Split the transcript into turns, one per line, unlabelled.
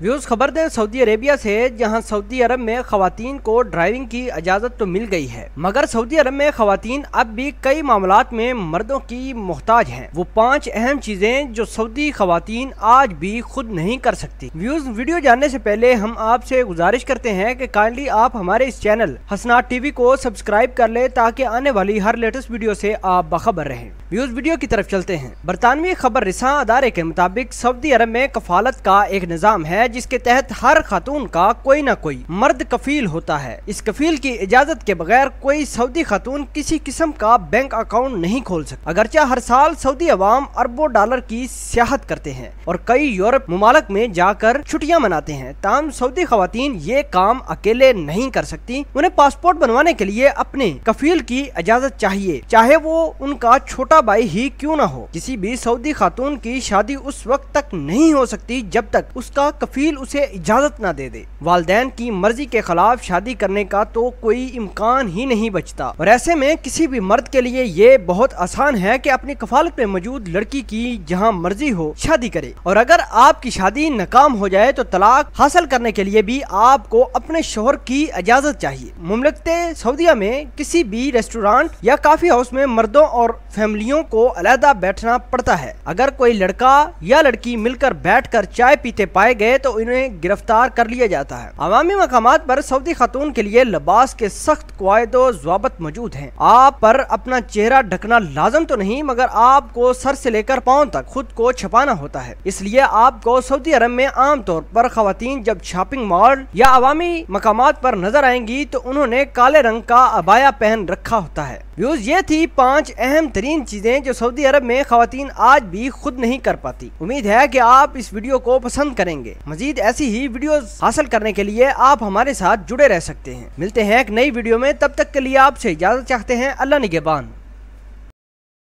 Views खबर दें Saudi Arabia से, जहां सऊदी अरब में खवातीन को ड्राइविंग की इजाजत तो मिल गई है, मगर सऊदी अरब में खवातीन अब भी कई मामलात में मर्दों की मोहताज हैं। वो 5 अहम चीजें जो सऊदी खवातीन आज भी खुद नहीं कर सकती। व्यूज वीडियो जानने से पहले हम आपसे गुजारिश करते हैं कि काइंडली आप हमारे इस चैनल हसनात टीवी को सब्सक्राइब कर ले, ताकि आने वाली हर लेटेस्ट वीडियो से आप बाखबर रहें। व्यूज वीडियो की तरफ चलते हैं। बरतानवी खबर रिसां अदारे के मुताबिक सऊदी अरब में कफालत का एक निज़ाम है, जिसके तहत हर खातून का कोई न कोई मर्द कफील होता है। इस कफील की इजाजत के बगैर कोई सऊदी खातून किसी किस्म का बैंक अकाउंट नहीं खोल सकता। अगरचे हर साल सऊदी अवाम अरबों डॉलर की सियाहत करते हैं और कई यूरोप मुमालिक में जाकर छुट्टियां मनाते हैं, ताहम सऊदी खवातीन ये काम अकेले नहीं कर सकती। उन्हें पासपोर्ट बनवाने के लिए अपने कफील की इजाजत चाहिए, चाहे वो उनका छोटा भाई ही क्यों न हो। किसी भी सऊदी खातून की शादी उस वक्त तक नहीं हो सकती जब तक उसका कफील उसे इजाजत न दे दे। वालिदैन की मर्जी के खिलाफ शादी करने का तो कोई इम्कान ही नहीं बचता, और ऐसे में किसी भी मर्द के लिए ये बहुत आसान है कि अपनी कफालत में मौजूद लड़की की जहां मर्जी हो शादी करे। और अगर आपकी शादी नाकाम हो जाए तो तलाक हासिल करने के लिए भी आपको अपने शोहर की इजाजत चाहिए। मुमलकत सऊदीया में किसी भी रेस्टोरेंट या कॉफी हाउस में मर्दों और फैमिलियों को अलहदा बैठना पड़ता है। अगर कोई लड़का या लड़की मिलकर बैठकर चाय पीते पाए गए तो उन्हें गिरफ्तार कर लिया जाता है। अवामी मकामात पर सऊदी खातून के लिए लिबास के सख्त क़वायद व ज़वाबित मौजूद हैं। आप पर अपना चेहरा ढकना लाजम तो नहीं, मगर आपको सर से लेकर पाँव तक खुद को छुपाना होता है। इसलिए आपको सऊदी अरब में आम तौर पर खवातीन जब शॉपिंग मॉल या अवामी मकामात पर नजर आएंगी तो उन्होंने काले रंग का अबाया पहन रखा होता है। व्यूज ये थी 5 अहम तरीन चीजें जो सऊदी अरब में खवातीन आज भी खुद नहीं कर पाती। उम्मीद है कि आप इस वीडियो को पसंद करेंगे। मजीद ऐसी ही वीडियोस हासिल करने के लिए आप हमारे साथ जुड़े रह सकते हैं। मिलते हैं एक नई वीडियो में, तब तक के लिए आपसे इजाजत चाहते हैं। अल्लाह निगहबान।